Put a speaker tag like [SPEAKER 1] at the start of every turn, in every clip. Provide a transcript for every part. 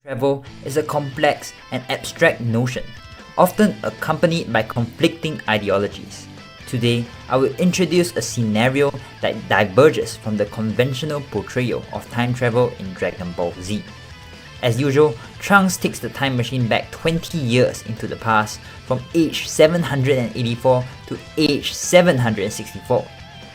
[SPEAKER 1] Travel is a complex and abstract notion, often accompanied by conflicting ideologies. Today, I will introduce a scenario that diverges from the conventional portrayal of time travel in Dragon Ball Z. As usual, Trunks takes the time machine back 20 years into the past from age 784 to age 764.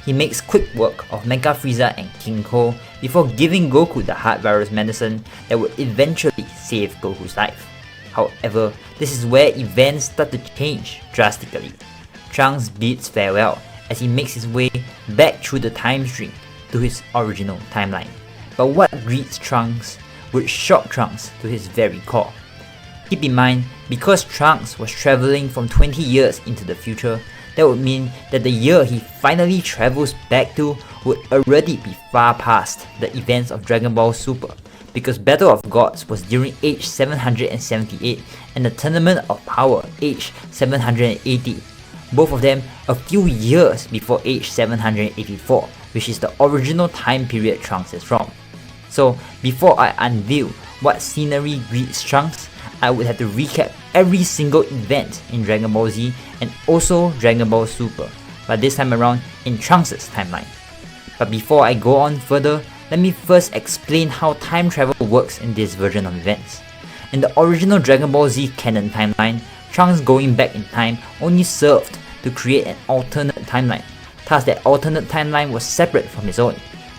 [SPEAKER 1] He makes quick work of Mecha Frieza and King Ko before giving Goku the heart virus medicine that would eventually save Goku's life. However, this is where events start to change drastically. Trunks bids farewell as he makes his way back through the time stream to his original timeline. But what greets Trunks would shock Trunks to his very core. Keep in mind, because Trunks was traveling from 20 years into the future, that would mean that the year he finally travels back to would already be far past the events of Dragon Ball Super, because Battle of Gods was during age 778 and the Tournament of Power age 780, both of them a few years before age 784, which is the original time period Trunks is from. So before I unveil what scenery greets Trunks, I would have to recap every single event in Dragon Ball Z and also Dragon Ball Super, but this time around in Trunks' timeline. But before I go on further, let me first explain how time travel works in this version of events. In the original Dragon Ball Z canon timeline, Trunks going back in time only served to create an alternate timeline, thus that alternate timeline was separate from his own.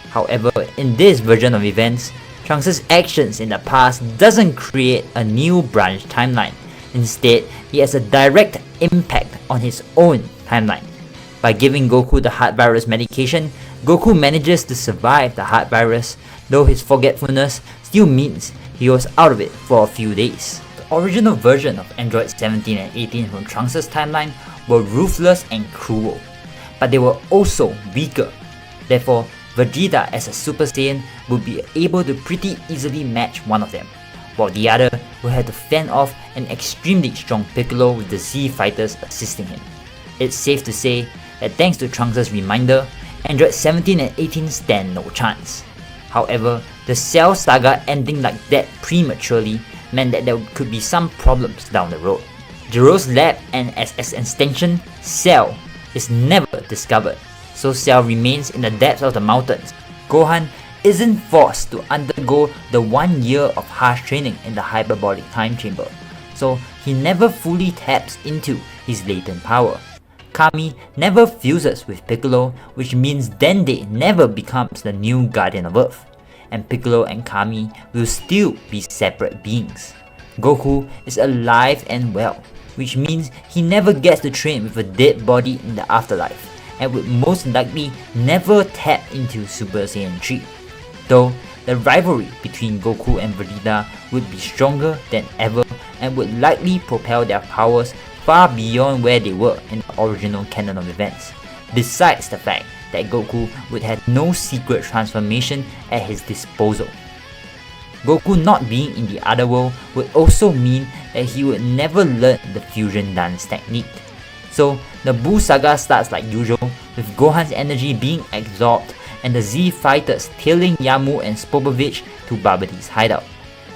[SPEAKER 1] However, in this version of events, Trunks' actions in the past doesn't create a new branch timeline. Instead, he has a direct impact on his own timeline. By giving Goku the heart virus medication, Goku manages to survive the heart virus, though his forgetfulness still means he was out of it for a few days. The original version of Androids 17 and 18 from Trunks' timeline were ruthless and cruel, but they were also weaker. Therefore, Vegeta as a Super Saiyan would be able to pretty easily match one of them, while the other will have to fend off an extremely strong Piccolo with the Z fighters assisting him. It's safe to say that thanks to Trunks' reminder, Android 17 and 18 stand no chance. However, the Cell saga ending like that prematurely meant that there could be some problems down the road. Jiro's lab and as an extension, Cell is never discovered, so Cell remains in the depths of the mountains. Gohan isn't forced to undergo the 1 year of harsh training in the hyperbolic time chamber, so he never fully taps into his latent power. Kami never fuses with Piccolo, which means Dende never becomes the new Guardian of Earth, and Piccolo and Kami will still be separate beings. Goku is alive and well, which means he never gets to train with a dead body in the afterlife, and would most likely never tap into Super Saiyan 3. Though the rivalry between Goku and Vegeta would be stronger than ever and would likely propel their powers far beyond where they were in the original canon of events, besides the fact that Goku would have no secret transformation at his disposal. Goku not being in the other world would also mean that he would never learn the fusion dance technique. So the Buu saga starts like usual, with Gohan's energy being absorbed and the Z fighters tailing Yamu and Spopovich to Babidi's hideout.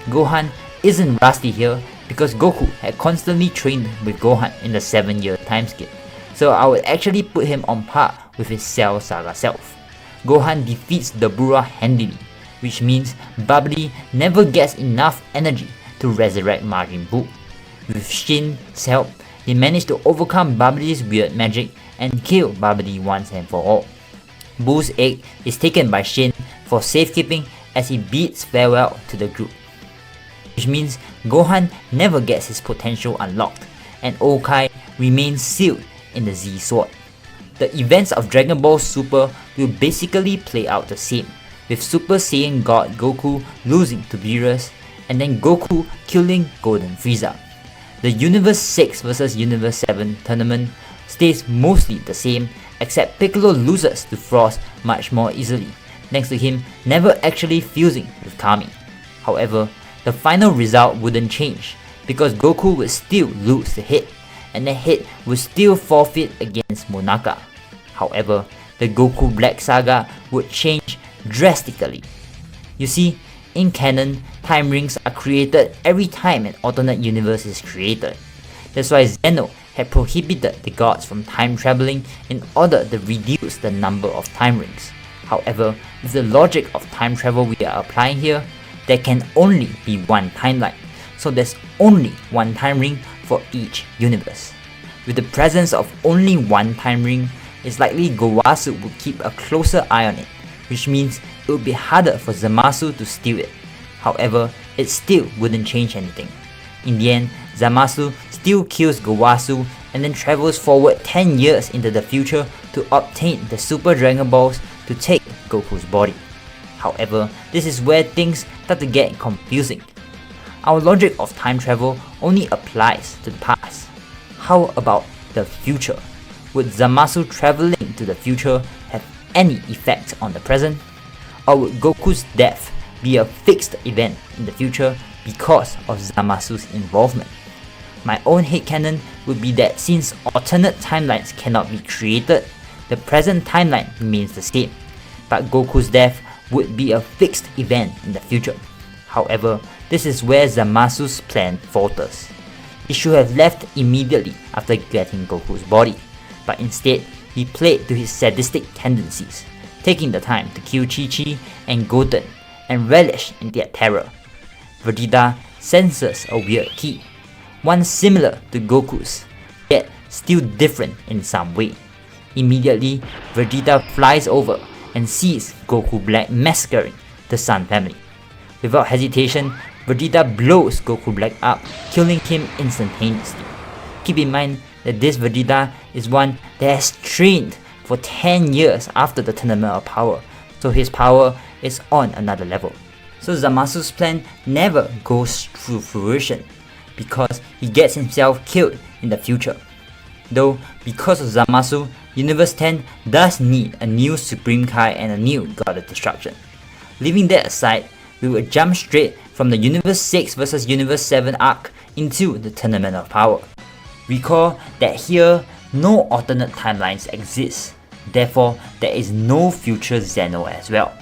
[SPEAKER 1] Gohan isn't rusty here because Goku had constantly trained with Gohan in the 7-year time skip, so I would actually put him on par with his Cell saga self. Gohan defeats the Bura handily, which means Babidi never gets enough energy to resurrect Majin Buu. With Shin's help, they manage to overcome Babidi's weird magic and kill Babidi once and for all. Buu's egg is taken by Shin for safekeeping as he bids farewell to the group, which means Gohan never gets his potential unlocked, and Okai remains sealed in the Z Sword. The events of Dragon Ball Super will basically play out the same, with Super Saiyan God Goku losing to Beerus, and then Goku killing Golden Frieza. The Universe 6 vs Universe 7 tournament stays mostly the same, except Piccolo loses to Frost much more easily, thanks to him never actually fusing with Kami. However, the final result wouldn't change, because Goku would still lose the hit, and the hit would still forfeit against Monaka. However, the Goku Black saga would change drastically. You see, In canon, time rings are created every time an alternate universe is created. That's why Zeno had prohibited the gods from time traveling in order to reduce the number of time rings. However, with the logic of time travel we are applying here, there can only be one timeline, so there's only one time ring for each universe. With the presence of only one time ring, it's likely Gowasu would keep a closer eye on it, which means it would be harder for Zamasu to steal it. However, it still wouldn't change anything. In the end, Zamasu still kills Gowasu and then travels forward 10 years into the future to obtain the Super Dragon Balls to take Goku's body. However, this is where things start to get confusing. Our logic of time travel only applies to the past. How about the future? Would Zamasu traveling to the future have any effect on the present? Or would Goku's death be a fixed event in the future because of Zamasu's involvement? My own headcanon would be that since alternate timelines cannot be created, the present timeline remains the same, but Goku's death would be a fixed event in the future. However, this is where Zamasu's plan falters. He should have left immediately after getting Goku's body, but instead he played to his sadistic tendencies, taking the time to kill Chi-Chi and Goten and relish in their terror. Vegeta senses a weird key, one similar to Goku's, yet still different in some way. Immediately, Vegeta flies over and sees Goku Black massacring the Sun family. Without hesitation, Vegeta blows Goku Black up, killing him instantaneously. Keep in mind that this Vegeta is one that has trained for 10 years after the Tournament of Power, so his power is on another level. So Zamasu's plan never goes to fruition because he gets himself killed in the future. Though, because of Zamasu, Universe 10 does need a new Supreme Kai and a new God of Destruction. Leaving that aside, we will jump straight from the Universe 6 vs Universe 7 arc into the Tournament of Power. Recall that here, no alternate timelines exist, therefore there is no future Zeno as well.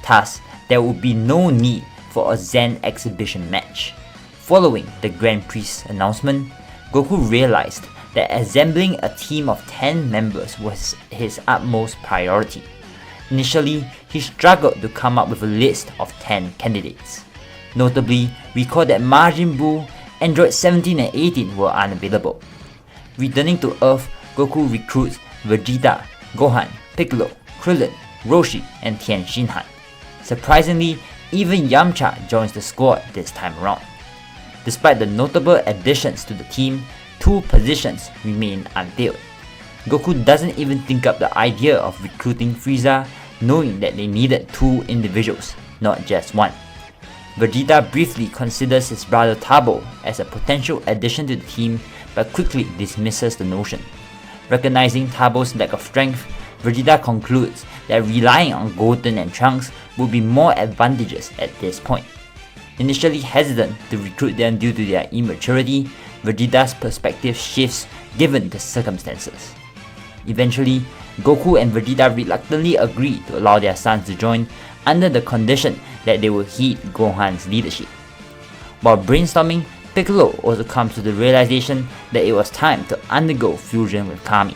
[SPEAKER 1] Thus, there would be no need for a Zen exhibition match. Following the Grand Priest's announcement, Goku realized that assembling a team of 10 members was his utmost priority. Initially, he struggled to come up with a list of 10 candidates. Notably, recall that Majin Buu, Android 17 and 18 were unavailable. Returning to Earth, Goku recruits Vegeta, Gohan, Piccolo, Krillin, Roshi, and Tien Shinhan. Surprisingly, even Yamcha joins the squad this time around. Despite the notable additions to the team, 2 positions remain unfilled. Goku doesn't even think up the idea of recruiting Frieza, knowing that they needed 2 individuals, not just one. Vegeta briefly considers his brother Tabo as a potential addition to the team, but quickly dismisses the notion. Recognizing Tabo's lack of strength, Vegeta concludes that relying on Goten and Trunks would be more advantageous at this point. Initially hesitant to recruit them due to their immaturity, Vegeta's perspective shifts given the circumstances. Eventually, Goku and Vegeta reluctantly agree to allow their sons to join under the condition that they will heed Gohan's leadership. While brainstorming, Piccolo also comes to the realization that it was time to undergo fusion with Kami.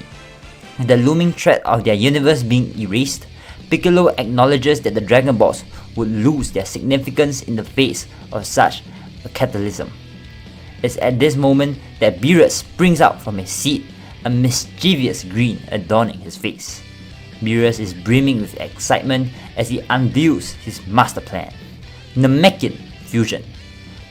[SPEAKER 1] With the looming threat of their universe being erased, Piccolo acknowledges that the Dragon Balls would lose their significance in the face of such a catalysm. It's at this moment that Beerus springs out from his seat, a mischievous grin adorning his face. Beerus is brimming with excitement as he unveils his master plan: Namekian fusion.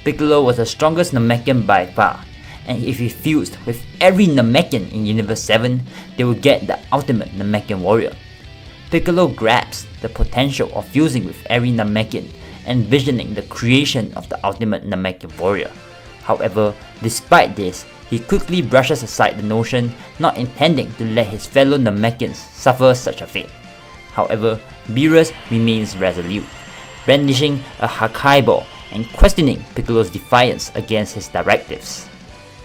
[SPEAKER 1] Piccolo was the strongest Namekian by far, and if he fused with every Namekian in Universe 7, they would get the ultimate Namekian warrior. Piccolo grasps the potential of fusing with every Namekian, envisioning the creation of the ultimate Namekian warrior. However, despite this, he quickly brushes aside the notion, not intending to let his fellow Namekians suffer such a fate. However, Beerus remains resolute, brandishing a Hakai ball and questioning Piccolo's defiance against his directives.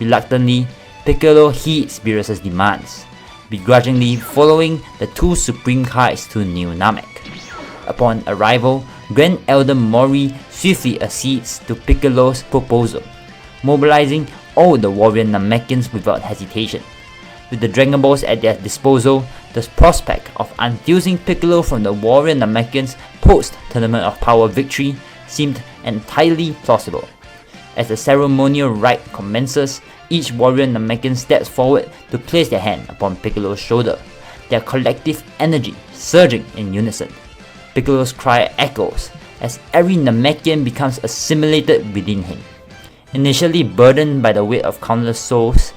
[SPEAKER 1] Reluctantly, Piccolo heeds Beerus' demands, begrudgingly following the 2 Supreme Kais to New Namek. Upon arrival, Grand Elder Mori swiftly accedes to Piccolo's proposal, mobilizing all the warrior Namekians without hesitation. With the Dragon Balls at their disposal, the prospect of unfusing Piccolo from the warrior Namekians post-Tournament of Power victory seemed entirely plausible. As the ceremonial rite commences, each warrior Namekian steps forward to place their hand upon Piccolo's shoulder, their collective energy surging in unison. Piccolo's cry echoes as every Namekian becomes assimilated within him. Initially burdened by the weight of countless souls,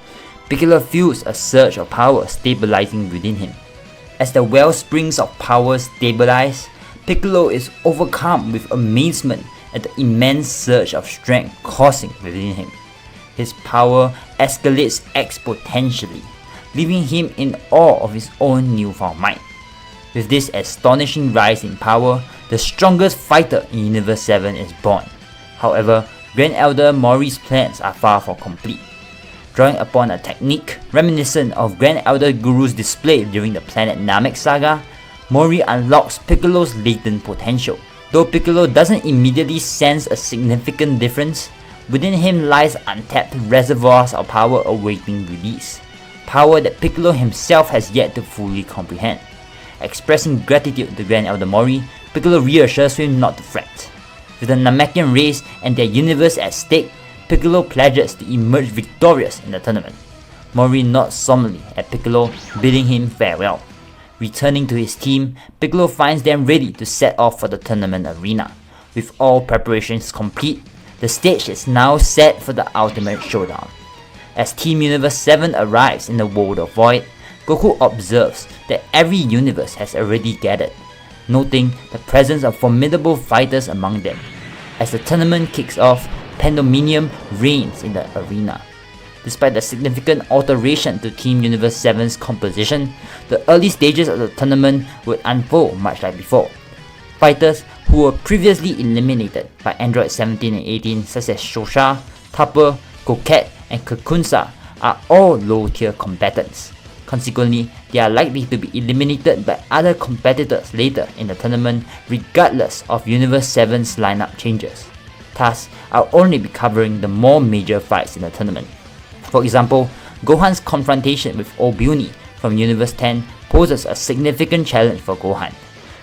[SPEAKER 1] Piccolo feels a surge of power stabilizing within him. As the well springs of power stabilize, Piccolo is overcome with amazement at the immense surge of strength coursing within him. His power escalates exponentially, leaving him in awe of his own newfound might. With this astonishing rise in power, the strongest fighter in Universe 7 is born. However, Grand Elder Mori's plans are far from complete. Drawing upon a technique reminiscent of Grand Elder Guru's display during the Planet Namek saga, Mori unlocks Piccolo's latent potential. Though Piccolo doesn't immediately sense a significant difference, within him lies untapped reservoirs of power awaiting release. Power that Piccolo himself has yet to fully comprehend. Expressing gratitude to Grand Elder Mori, Piccolo reassures him not to fret. With the Namekian race and their universe at stake, Piccolo pledges to emerge victorious in the tournament. Mori nods solemnly at Piccolo, bidding him farewell. Returning to his team, Piccolo finds them ready to set off for the tournament arena. With all preparations complete, the stage is now set for the ultimate showdown. As Team Universe 7 arrives in the World of Void, Goku observes that every universe has already gathered, noting the presence of formidable fighters among them. As the tournament kicks off, Pandemonium reigns in the arena. Despite the significant alteration to Team Universe 7's composition, the early stages of the tournament would unfold much like before. Fighters who were previously eliminated by Android 17 and 18 such as Shosha, Tupper, Coquette, and Kakunsa are all low-tier combatants. Consequently, they are likely to be eliminated by other competitors later in the tournament regardless of Universe 7's lineup changes. Thus, I'll only be covering the more major fights in the tournament. For example, Gohan's confrontation with Obuni from Universe 10 poses a significant challenge for Gohan.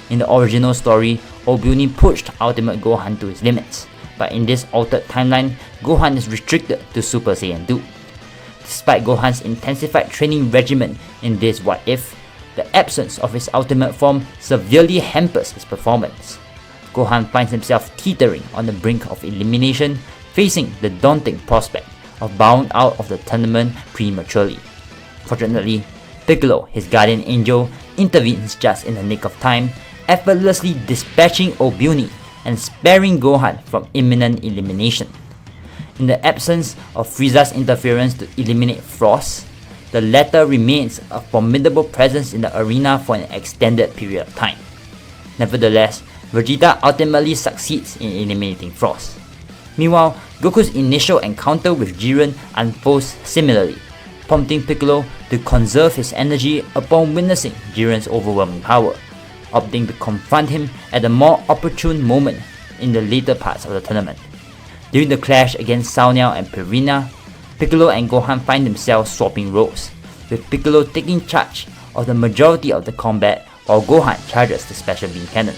[SPEAKER 1] In the original story, Obuni pushed Ultimate Gohan to his limits, but in this altered timeline, Gohan is restricted to Super Saiyan 2. Despite Gohan's intensified training regimen in this What If, the absence of his ultimate form severely hampers his performance. Gohan finds himself teetering on the brink of elimination, facing the daunting prospect of bowing out of the tournament prematurely. Fortunately, Piccolo, his guardian angel, intervenes just in the nick of time, effortlessly dispatching Obuni and sparing Gohan from imminent elimination. In the absence of Frieza's interference to eliminate Frost, the latter remains a formidable presence in the arena for an extended period of time. Nevertheless, Vegeta ultimately succeeds in eliminating Frost. Meanwhile, Goku's initial encounter with Jiren unfolds similarly, prompting Piccolo to conserve his energy upon witnessing Jiren's overwhelming power, opting to confront him at a more opportune moment in the later parts of the tournament. During the clash against Sauniao and Pirina, Piccolo and Gohan find themselves swapping roles, with Piccolo taking charge of the majority of the combat while Gohan charges the special beam cannon.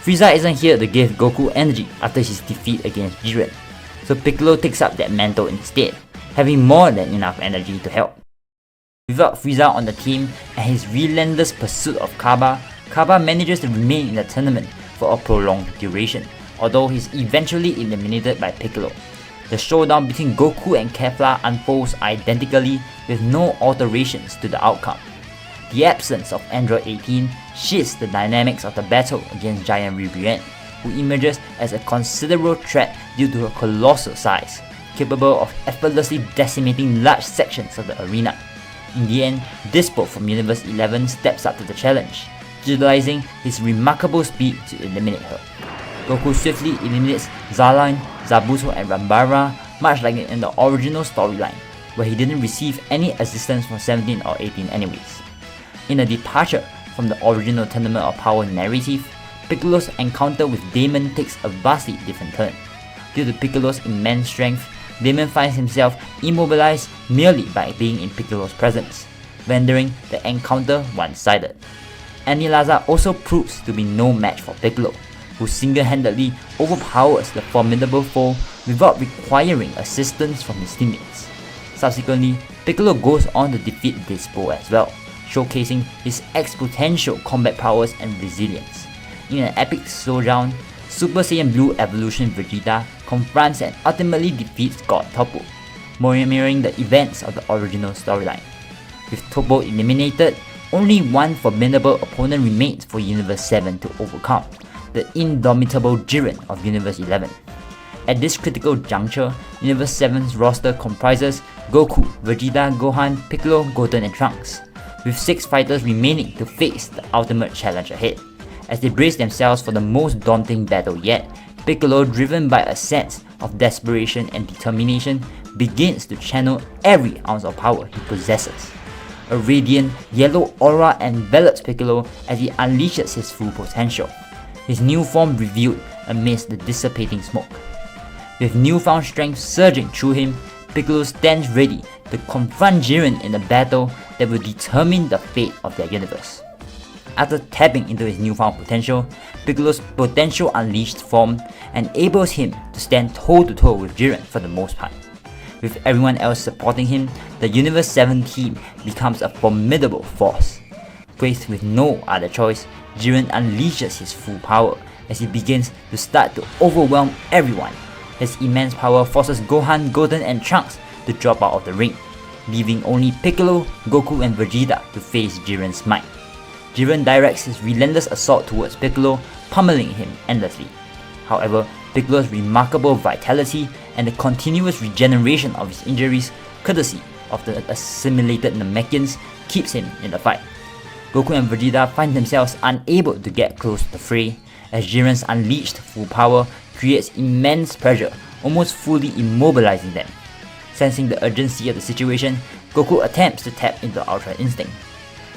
[SPEAKER 1] Frieza isn't here to give Goku energy after his defeat against Jiren, so Piccolo takes up that mantle instead, having more than enough energy to help. Without Frieza on the team and his relentless pursuit of Kaba, Kaba manages to remain in the tournament for a prolonged duration, although he's eventually eliminated by Piccolo. The showdown between Goku and Kefla unfolds identically with no alterations to the outcome. The absence of Android 18 shifts the dynamics of the battle against Giant Ribrianne, who emerges as a considerable threat due to her colossal size, capable of effortlessly decimating large sections of the arena. In the end, Dispo from Universe 11 steps up to the challenge, utilizing his remarkable speed to eliminate her. Goku swiftly eliminates Zalin, Zabuto and Rambara, much like in the original storyline, where he didn't receive any assistance from 17 or 18 anyways. In a departure from the original Tournament of Power narrative, Piccolo's encounter with Damon takes a vastly different turn. Due to Piccolo's immense strength, Damon finds himself immobilized merely by being in Piccolo's presence, rendering the encounter one-sided. Anilaza also proves to be no match for Piccolo, who single-handedly overpowers the formidable foe without requiring assistance from his teammates. Subsequently, Piccolo goes on to defeat this foe as well, showcasing his exponential combat powers and resilience. In an epic slowdown, Super Saiyan Blue Evolution Vegeta confronts and ultimately defeats God Toppo, mirroring the events of the original storyline. With Toppo eliminated, only one formidable opponent remains for Universe 7 to overcome, the indomitable Jiren of Universe 11. At this critical juncture, Universe 7's roster comprises Goku, Vegeta, Gohan, Piccolo, Goten and Trunks, with 6 fighters remaining to face the ultimate challenge ahead. As they brace themselves for the most daunting battle yet, Piccolo, driven by a sense of desperation and determination, begins to channel every ounce of power he possesses. A radiant, yellow aura envelops Piccolo as he unleashes his full potential, his new form revealed amidst the dissipating smoke. With newfound strength surging through him, Piccolo stands ready to confront Jiren in a battle that will determine the fate of their universe. After tapping into his newfound potential, Piccolo's potential unleashed form enables him to stand toe-to-toe with Jiren for the most part. With everyone else supporting him, the Universe 7 team becomes a formidable force. Faced with no other choice, Jiren unleashes his full power as he begins to start to overwhelm everyone. His immense power forces Gohan, Goten and Trunks to drop out of the ring, leaving only Piccolo, Goku and Vegeta to face Jiren's might. Jiren directs his relentless assault towards Piccolo, pummeling him endlessly. However, Piccolo's remarkable vitality and the continuous regeneration of his injuries, courtesy of the assimilated Namekians, keeps him in the fight. Goku and Vegeta find themselves unable to get close to the fray, as Jiren's unleashed full power creates immense pressure, almost fully immobilizing them. Sensing the urgency of the situation, Goku attempts to tap into Ultra Instinct.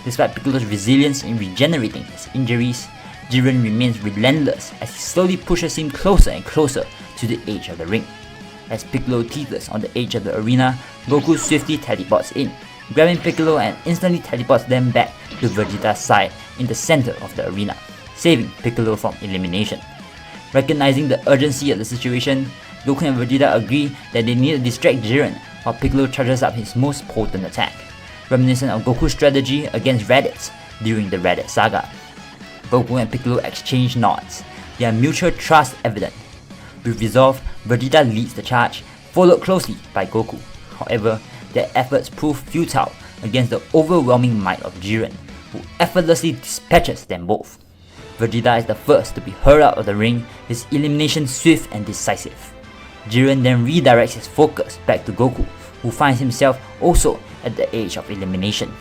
[SPEAKER 1] Despite Piccolo's resilience in regenerating his injuries, Jiren remains relentless as he slowly pushes him closer and closer to the edge of the ring. As Piccolo teeters on the edge of the arena, Goku swiftly teleports in, grabbing Piccolo and instantly teleports them back to Vegeta's side in the center of the arena, saving Piccolo from elimination. Recognizing the urgency of the situation, Goku and Vegeta agree that they need to distract Jiren while Piccolo charges up his most potent attack, reminiscent of Goku's strategy against Raditz during the Raditz saga. Goku and Piccolo exchange nods, their mutual trust evident. With resolve, Vegeta leads the charge, followed closely by Goku. However, their efforts prove futile against the overwhelming might of Jiren, who effortlessly dispatches them both. Vegeta is the first to be hurled out of the ring, his elimination swift and decisive. Jiren then redirects his focus back to Goku, who finds himself also at the edge of elimination.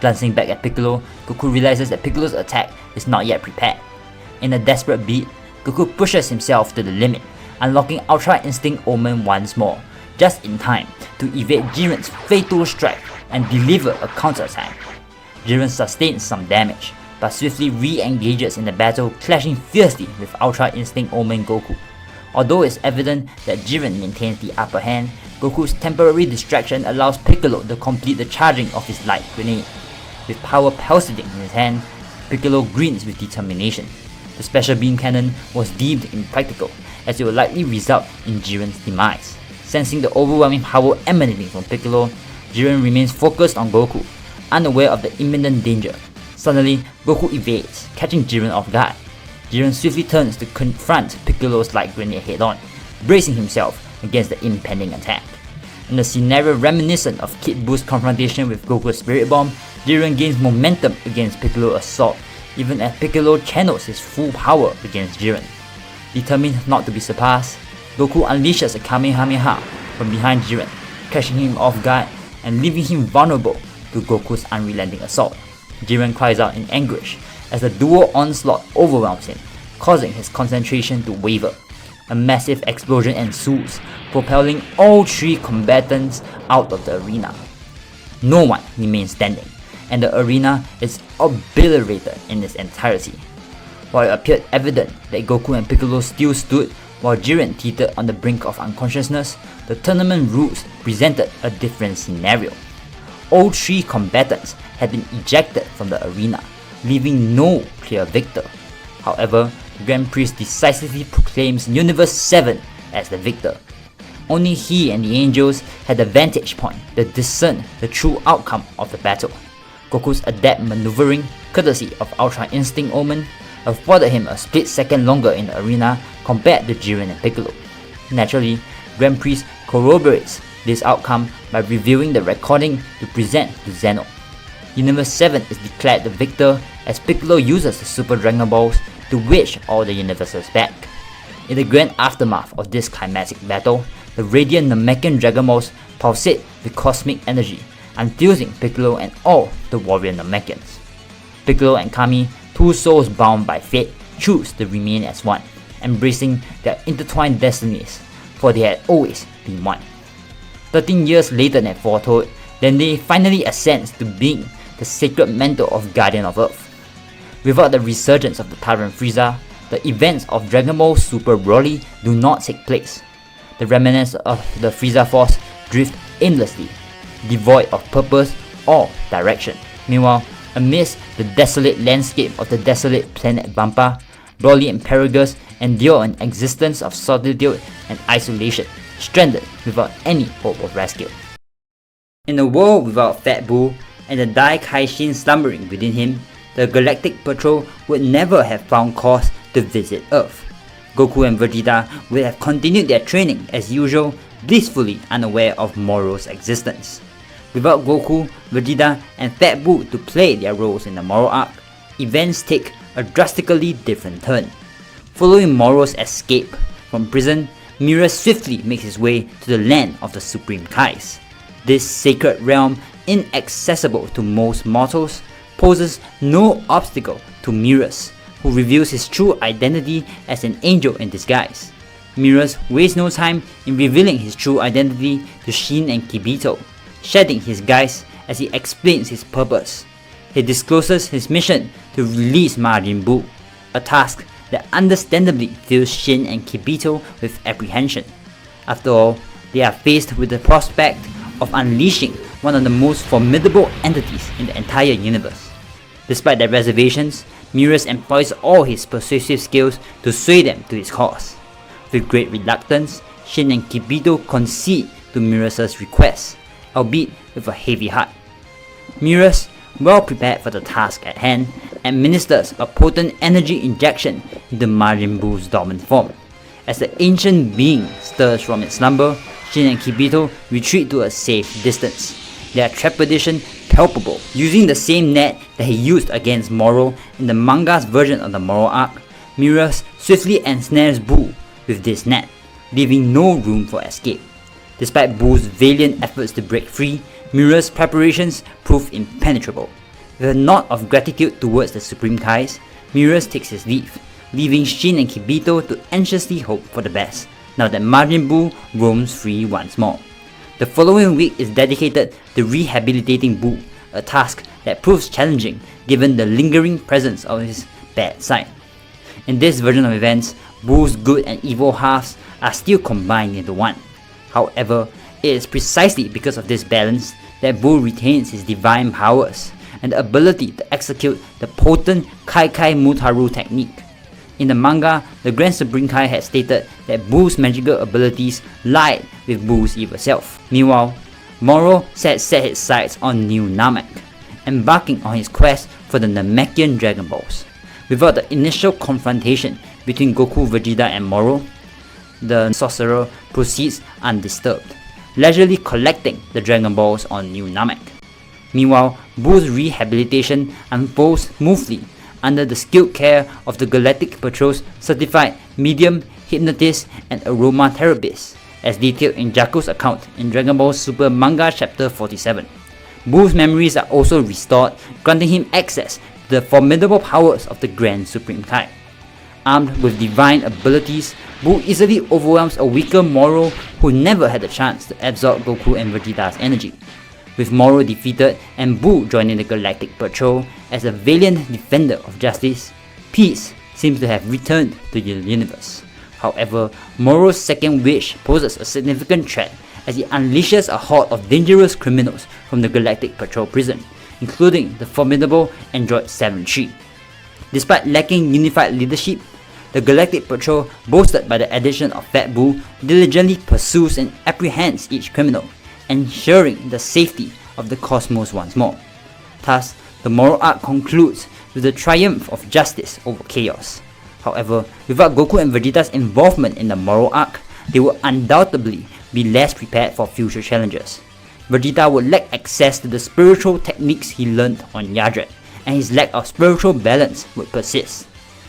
[SPEAKER 1] Glancing back at Piccolo, Goku realizes that Piccolo's attack is not yet prepared. In a desperate bid, Goku pushes himself to the limit, unlocking Ultra Instinct Omen once more, just in time to evade Jiren's fatal strike and deliver a counterattack. Jiren sustains some damage, but swiftly re-engages in the battle, clashing fiercely with Ultra Instinct Omen Goku. Although it's evident that Jiren maintains the upper hand, Goku's temporary distraction allows Piccolo to complete the charging of his light grenade. With power pulsating in his hand, Piccolo grins with determination. The special beam cannon was deemed impractical, as it would likely result in Jiren's demise. Sensing the overwhelming power emanating from Piccolo, Jiren remains focused on Goku, unaware of the imminent danger. Suddenly, Goku evades, catching Jiren off guard. Jiren swiftly turns to confront Piccolo's light grenade head-on, bracing himself against the impending attack. In a scenario reminiscent of Kid Buu's confrontation with Goku's Spirit Bomb, Jiren gains momentum against Piccolo's assault, even as Piccolo channels his full power against Jiren. Determined not to be surpassed, Goku unleashes a Kamehameha from behind Jiren, catching him off guard and leaving him vulnerable to Goku's unrelenting assault. Jiren cries out in anguish as the dual onslaught overwhelms him, causing his concentration to waver. A massive explosion ensues, propelling all 3 combatants out of the arena. No one remains standing, and the arena is obliterated in its entirety. while it appeared evident that Goku and Piccolo still stood while Jiren teetered on the brink of unconsciousness, the tournament rules presented a different scenario. All three combatants had been ejected from the arena, leaving no clear victor. However, the Grand Priest decisively proclaims Universe 7 as the victor. Only he and the angels had the vantage point to discern the true outcome of the battle. Goku's adept maneuvering, courtesy of Ultra Instinct Omen, afforded him a split second longer in the arena compared to Jiren and Piccolo. Naturally, Grand Priest corroborates this outcome by reviewing the recording to present to Zeno. Universe 7 is declared the victor as Piccolo uses the Super Dragon Balls to wish all the universes back. In the grand aftermath of this climatic battle, the radiant Namekian Dragon Balls pulsate with cosmic energy, infusing Piccolo and all the warrior Namekians. Piccolo and Kami, two souls bound by fate, choose to remain as one, embracing their intertwined destinies, for they had always been one. 13 years later than foretold, Dende finally ascends to being the sacred mentor of Guardian of Earth. Without the resurgence of the Tyrant Frieza, the events of Dragon Ball Super Broly do not take place. The remnants of the Frieza Force drift aimlessly, devoid of purpose or direction. Meanwhile, amidst the desolate landscape of the desolate planet Vampa, Broly and Paragus endure an existence of solitude and isolation, stranded without any hope of rescue. In a world without Fat Buu and the Dai Kaishin slumbering within him, the Galactic Patrol would never have found cause to visit Earth. Goku and Vegeta would have continued their training as usual, blissfully unaware of Moro's existence. Without Goku, Vegeta, and Fat Buu to play their roles in the Moro arc, events take a drastically different turn. Following Moro's escape from prison, Mira swiftly makes his way to the land of the Supreme Kais. This sacred realm, inaccessible to most mortals, poses no obstacle to Miras, who reveals his true identity as an angel in disguise. Miras wastes no time in revealing his true identity to Shin and Kibito, shedding his guise as he explains his purpose. He discloses his mission to release Majin Buu, a task that understandably fills Shin and Kibito with apprehension. After all, they are faced with the prospect of unleashing one of the most formidable entities in the entire universe. Despite their reservations, Miras employs all his persuasive skills to sway them to his cause. With great reluctance, Shin and Kibito concede to Miras' request, albeit with a heavy heart. Miras, well prepared for the task at hand, administers a potent energy injection into Majin Buu's dormant form. As the ancient being stirs from its slumber, Shin and Kibito retreat to a safe distance, their trepidation palpable. Using the same net that he used against Moro in the manga's version of the Moro arc, Miras swiftly ensnares Buu with this net, leaving no room for escape. Despite Buu's valiant efforts to break free, Miras' preparations prove impenetrable. With a nod of gratitude towards the Supreme Kais, Miras takes his leave, leaving Shin and Kibito to anxiously hope for the best, now that Majin Buu roams free once more. The following week is dedicated to rehabilitating Buu, a task that proves challenging given the lingering presence of his bad side. In this version of events, Buu's good and evil halves are still combined into one. However, it is precisely because of this balance that Buu retains his divine powers and the ability to execute the potent Kai Kai Mutaru technique. In the manga, the Grand Supreme Kai had stated that Buu's magical abilities lied with Buu's evil self. Meanwhile, Moro set his sights on New Namek, embarking on his quest for the Namekian Dragon Balls. Without the initial confrontation between Goku, Vegeta and Moro, the sorcerer proceeds undisturbed, leisurely collecting the Dragon Balls on New Namek. Meanwhile, Buu's rehabilitation unfolds smoothly under the skilled care of the Galactic Patrol's certified medium, hypnotist, and aromatherapist, as detailed in Jaco's account in Dragon Ball Super Manga Chapter 47. Buu's memories are also restored, granting him access to the formidable powers of the Grand Supreme Kai. Armed with divine abilities, Buu easily overwhelms a weaker Moro who never had the chance to absorb Goku and Vegeta's energy. With Moro defeated and Buu joining the Galactic Patrol as a valiant defender of justice, peace seems to have returned to the universe. However, Moro's second wish poses a significant threat as he unleashes a horde of dangerous criminals from the Galactic Patrol prison, including the formidable android 7-3. Despite lacking unified leadership, the Galactic Patrol, boasted by the addition of Fat Buu, diligently pursues and apprehends each criminal, ensuring the safety of the cosmos once more. Thus, the Moro arc concludes with the triumph of justice over chaos. However, without Goku and Vegeta's involvement in the Moro arc, they would undoubtedly be less prepared for future challenges. Vegeta would lack access to the spiritual techniques he learned on Yardrat, and his lack of spiritual balance would persist.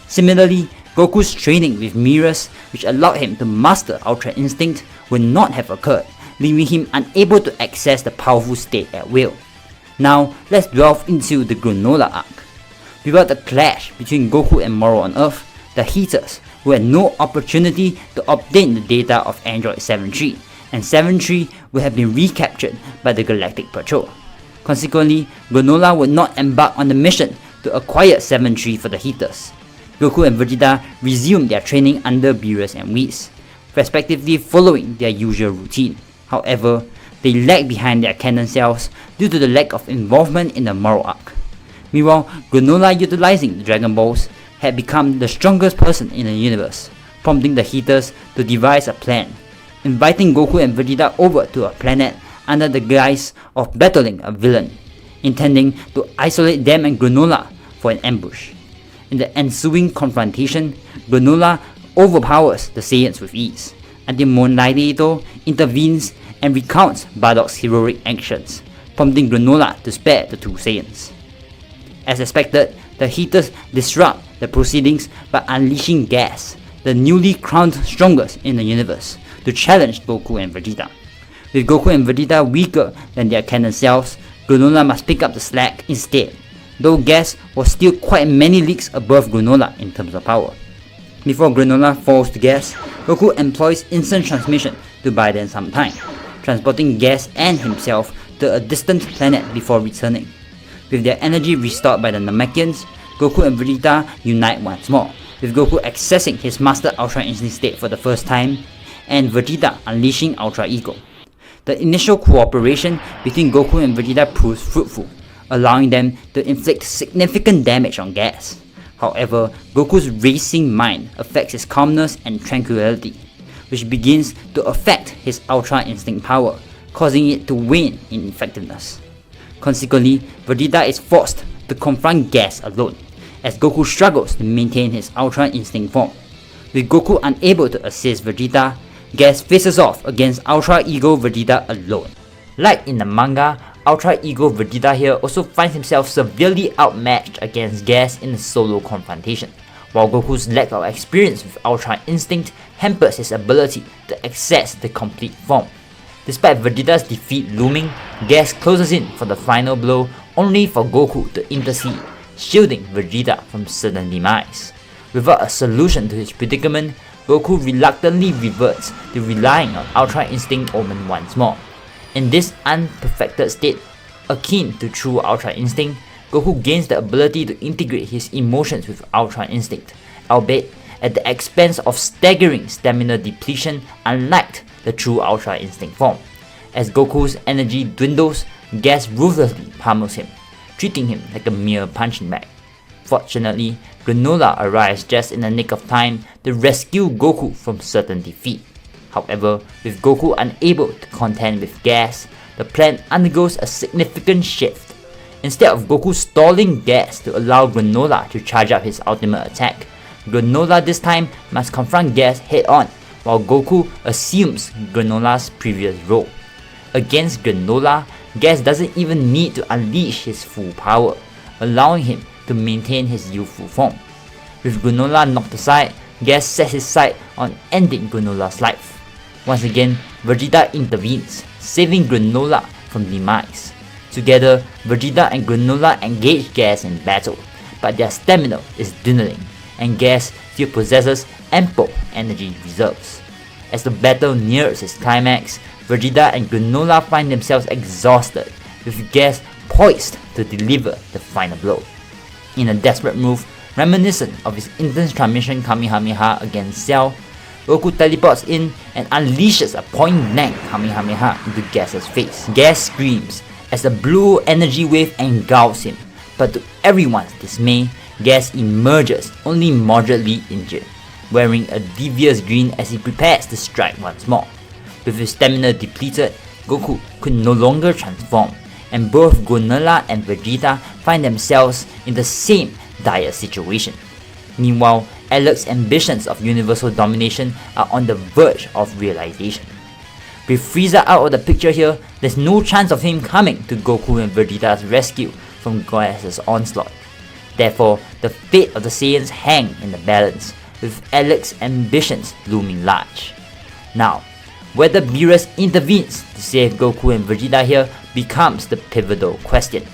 [SPEAKER 1] Similarly, Goku's training with mirrors, which allowed him to master Ultra Instinct, would not have occurred, leaving him unable to access the powerful state at will. Now, let's delve into the Granolah arc. Without the clash between Goku and Moro on Earth, the Heaters, who had no opportunity to obtain the data of Android 7-3, and 7-3 would have been recaptured by the Galactic Patrol. Consequently, Granolah would not embark on the mission to acquire 7-3 for the Heaters. Goku and Vegeta resumed their training under Beerus and Whis, respectively following their usual routine. However, they lagged behind their canon selves due to the lack of involvement in the Moro arc. Meanwhile, Granolah, utilizing the Dragon Balls, had become the strongest person in the universe, prompting the Heaters to devise a plan, inviting Goku and Vegeta over to a planet under the guise of battling a villain, intending to isolate them and Granolah for an ambush. In the ensuing confrontation, Granolah overpowers the Saiyans with ease, until Monaideito intervenes and recounts Bardock's heroic actions, prompting Granolah to spare the two Saiyans. As expected, the Heaters disrupt the proceedings by unleashing gas, the newly crowned strongest in the universe, to challenge Goku and Vegeta. With Goku and Vegeta weaker than their canon selves, Granolah must pick up the slack instead, though Gas was still quite many leagues above Granolah in terms of power. Before Granolah falls to Gas, Goku employs instant transmission to buy them some time, transporting Gas and himself to a distant planet before returning. With their energy restored by the Namekians, Goku and Vegeta unite once more, with Goku accessing his Master Ultra Instinct state for the first time, and Vegeta unleashing Ultra Ego. The initial cooperation between Goku and Vegeta proves fruitful, allowing them to inflict significant damage on Gas. However, Goku's racing mind affects his calmness and tranquility, which begins to affect his Ultra Instinct power, causing it to wane in effectiveness. Consequently, Vegeta is forced to confront Gas alone, as Goku struggles to maintain his Ultra Instinct form. With Goku unable to assist Vegeta, Gas faces off against Ultra Ego Vegeta alone. Like in the manga, Ultra Ego Vegeta here also finds himself severely outmatched against Gas in a solo confrontation, while Goku's lack of experience with Ultra Instinct hampers his ability to access the complete form. Despite Vegeta's defeat looming, Gas closes in for the final blow only for Goku to intercede, shielding Vegeta from sudden demise. Without a solution to his predicament, Goku reluctantly reverts to relying on Ultra Instinct Omen once more. In this unperfected state, akin to true Ultra Instinct, Goku gains the ability to integrate his emotions with Ultra Instinct, albeit at the expense of staggering stamina depletion unlike the true Ultra Instinct form. As Goku's energy dwindles, Gas ruthlessly pummels him, treating him like a mere punching bag. Fortunately, Granolah arrives just in the nick of time to rescue Goku from certain defeat. However, with Goku unable to contend with Gas, the plan undergoes a significant shift. Instead of Goku stalling Gas to allow Granolah to charge up his ultimate attack, Granolah this time must confront Gas head-on, while Goku assumes Granolah's previous role. Against Granolah, Gas doesn't even need to unleash his full power, allowing him to maintain his youthful form. With Granolah knocked aside, Gas sets his sight on ending Granolah's life. Once again, Vegeta intervenes, saving Granolah from demise. Together, Vegeta and Granolah engage Gas in battle, but their stamina is dwindling, and Gas still possesses ample energy reserves. As the battle nears its climax, Vegeta and Granolah find themselves exhausted, with Gas poised to deliver the final blow. In a desperate move, Reminiscent of his instant transmission Kamehameha against Cell, Goku teleports in and unleashes a point-blank Kamehameha into Gas's face. Gas screams as the blue energy wave engulfs him, but to everyone's dismay, Gas emerges only moderately injured, wearing a devious grin as he prepares to strike once more. With his stamina depleted, Goku could no longer transform, and both Granolah and Vegeta find themselves in the same dire situation. Meanwhile, Alex's ambitions of universal domination are on the verge of realization. With Frieza out of the picture here, there's no chance of him coming to Goku and Vegeta's rescue from Gas's onslaught. Therefore, the fate of the Saiyans hang in the balance, with Alex's ambitions looming large. Now, whether Beerus intervenes to save Goku and Vegeta here becomes the pivotal question.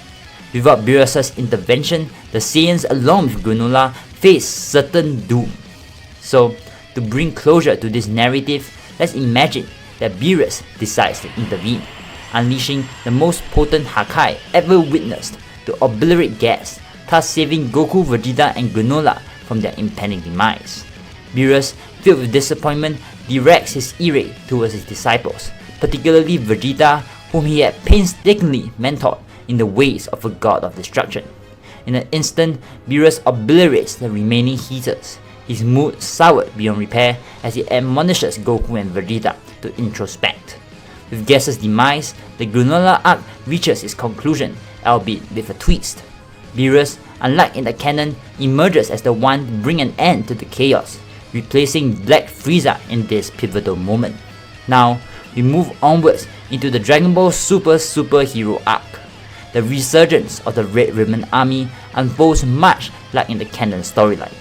[SPEAKER 1] Without Beerus' intervention, the Saiyans along with Granolah face certain doom. So, to bring closure to this narrative, let's imagine that Beerus decides to intervene, unleashing the most potent Hakai ever witnessed to obliterate Gas, thus saving Goku, Vegeta and Granolah from their impending demise. Beerus, filled with disappointment, directs his ire towards his disciples, particularly Vegeta, whom he had painstakingly mentored in the ways of a god of destruction. In an instant, Beerus obliterates the remaining heaters, his mood soured beyond repair as he admonishes Goku and Vegeta to introspect. With Gas's demise, the Granolah arc reaches its conclusion, albeit with a twist. Beerus, unlike in the canon, emerges as the one to bring an end to the chaos, replacing Black Frieza in this pivotal moment. Now, we move onwards into the Dragon Ball Super superhero arc. The resurgence of the Red Ribbon Army unfolds much like in the canon storyline.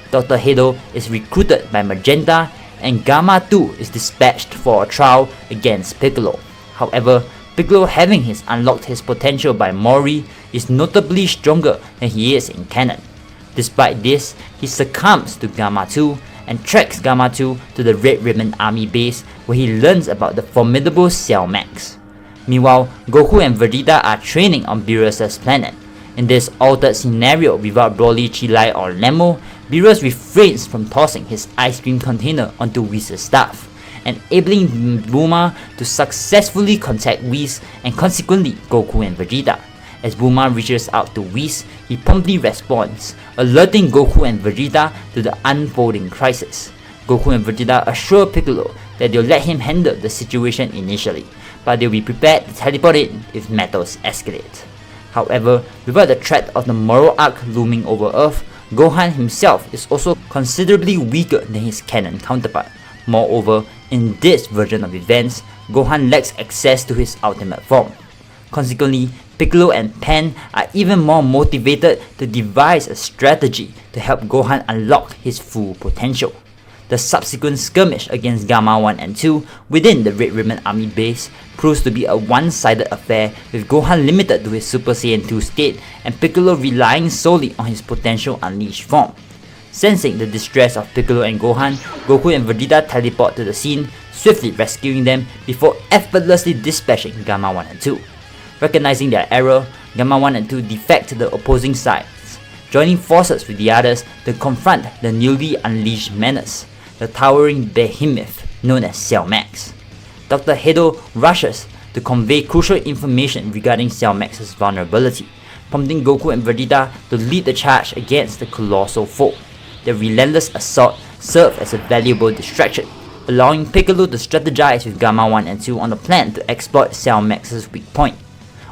[SPEAKER 1] Dr. Hedo is recruited by Magenta and Gamma 2 is dispatched for a trial against Piccolo. However, Piccolo, having unlocked his potential by Mori, is notably stronger than he is in canon. Despite this, he succumbs to Gamma 2 and tracks Gamma 2 to the Red Ribbon Army base where he learns about the formidable Cell Max. Meanwhile, Goku and Vegeta are training on Beerus' planet. In this altered scenario without Broly, Chilai or Lemo, Beerus refrains from tossing his ice cream container onto Whis' staff, enabling Bulma to successfully contact Whis and consequently Goku and Vegeta. As Bulma reaches out to Whis, he promptly responds, alerting Goku and Vegeta to the unfolding crisis. Goku and Vegeta assure Piccolo that they'll let him handle the situation initially, but they'll be prepared to teleport in if matters escalate. However, without the threat of the Moro arc looming over Earth, Gohan himself is also considerably weaker than his canon counterpart. Moreover, in this version of events, Gohan lacks access to his ultimate form. Consequently, Piccolo and Pan are even more motivated to devise a strategy to help Gohan unlock his full potential. The subsequent skirmish against Gamma 1 and 2 within the Red Ribbon Army base proves to be a one-sided affair, with Gohan limited to his Super Saiyan 2 state and Piccolo relying solely on his potential unleashed form. Sensing the distress of Piccolo and Gohan, Goku and Vegeta teleport to the scene, swiftly rescuing them before effortlessly dispatching Gamma 1 and 2. Recognizing their error, Gamma 1 and 2 defect to the opposing sides, joining forces with the others to confront the newly unleashed menace, the towering behemoth known as Cell Max. Dr. Hedo rushes to convey crucial information regarding Cell Max's vulnerability, prompting Goku and Vegeta to lead the charge against the colossal foe. Their relentless assault served as a valuable distraction, allowing Piccolo to strategize with Gamma 1 and 2 on a plan to exploit Cell Max's weak point.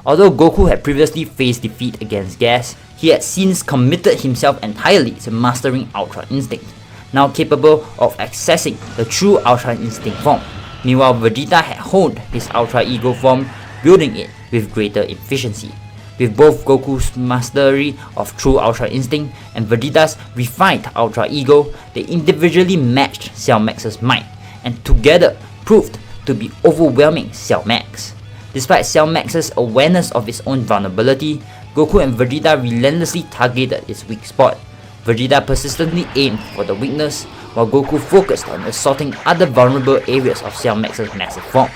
[SPEAKER 1] Although Goku had previously faced defeat against Gas, he had since committed himself entirely to mastering Ultra Instinct, now capable of accessing the true Ultra Instinct form. Meanwhile, Vegeta had honed his Ultra Ego form, building it with greater efficiency. With both Goku's mastery of true Ultra Instinct and Vegeta's refined Ultra Ego, they individually matched Cell Max's might, and together proved to be overwhelming Cell Max. Despite Cell Max's awareness of its own vulnerability, Goku and Vegeta relentlessly targeted its weak spot. Vegeta persistently aimed for the weakness, while Goku focused on assaulting other vulnerable areas of Cell Max's massive form.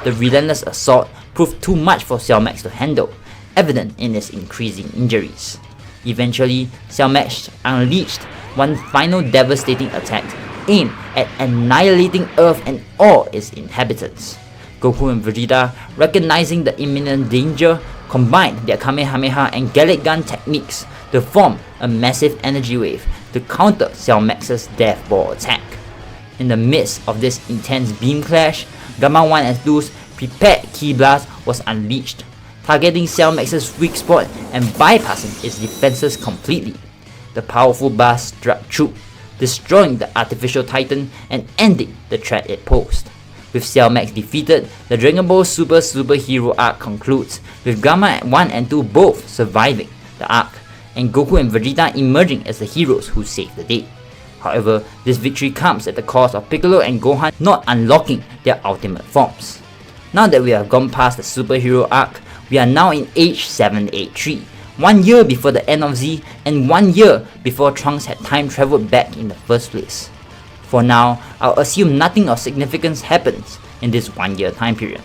[SPEAKER 1] The relentless assault proved too much for Cell Max to handle, evident in its increasing injuries. Eventually, Cell Max unleashed one final devastating attack aimed at annihilating Earth and all its inhabitants. Goku and Vegeta, recognizing the imminent danger, combined their Kamehameha and Gallic Gun techniques to form a massive energy wave to counter Cell Max's Death Ball attack. In the midst of this intense beam clash, Gamma 1 and 2's prepared Ki Blast was unleashed, targeting Cell Max's weak spot and bypassing its defenses completely. The powerful blast struck true, destroying the artificial Titan and ending the threat it posed. With Cell Max defeated, the Dragon Ball Super superhero arc concludes, with Gamma 1 and 2 both surviving the arc, and Goku and Vegeta emerging as the heroes who saved the day. However, this victory comes at the cost of Piccolo and Gohan not unlocking their ultimate forms. Now that we have gone past the superhero arc, we are now in age 783, 1 year before the end of Z and 1 year before Trunks had time traveled back in the first place. For now, I'll assume nothing of significance happens in this 1 year time period.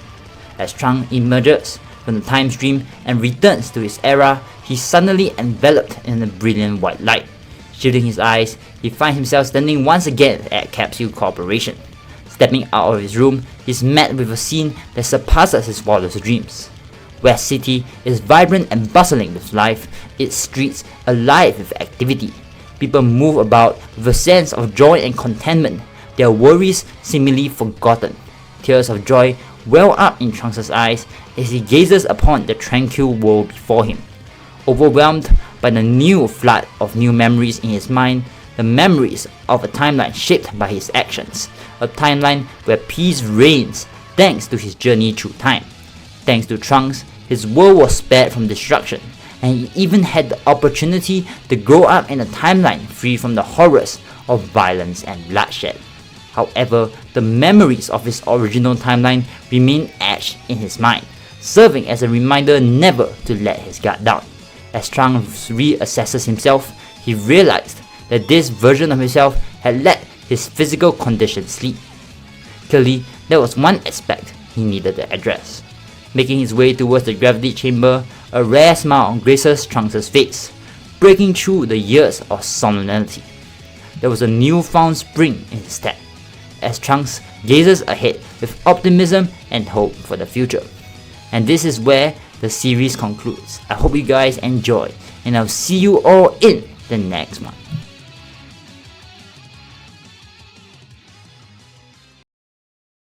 [SPEAKER 1] As Trunks emerges from the time stream and returns to his era, he's suddenly enveloped in a brilliant white light. Shielding his eyes, he finds himself standing once again at Capsule Corporation. Stepping out of his room, he's met with a scene that surpasses his wildest dreams. West City is vibrant and bustling with life, its streets alive with activity. People move about with a sense of joy and contentment, their worries seemingly forgotten. Tears of joy well up in Trunks' eyes as he gazes upon the tranquil world before him. Overwhelmed by the new flood of new memories in his mind, the memories of a timeline shaped by his actions, a timeline where peace reigns thanks to his journey through time. Thanks to Trunks, his world was spared from destruction, and he even had the opportunity to grow up in a timeline free from the horrors of violence and bloodshed. However, the memories of his original timeline remain etched in his mind, serving as a reminder never to let his guard down. As Trunks reassesses himself, he realized that this version of himself had let his physical condition sleep. Clearly, there was one aspect he needed to address. Making his way towards the gravity chamber, a rare smile graces Trunks' face, breaking through the years of somnolentity. There was a newfound spring in his step, as Trunks gazes ahead with optimism and hope for the future. And this is where the series concludes. I hope you guys enjoy, and I'll see you all in the next one.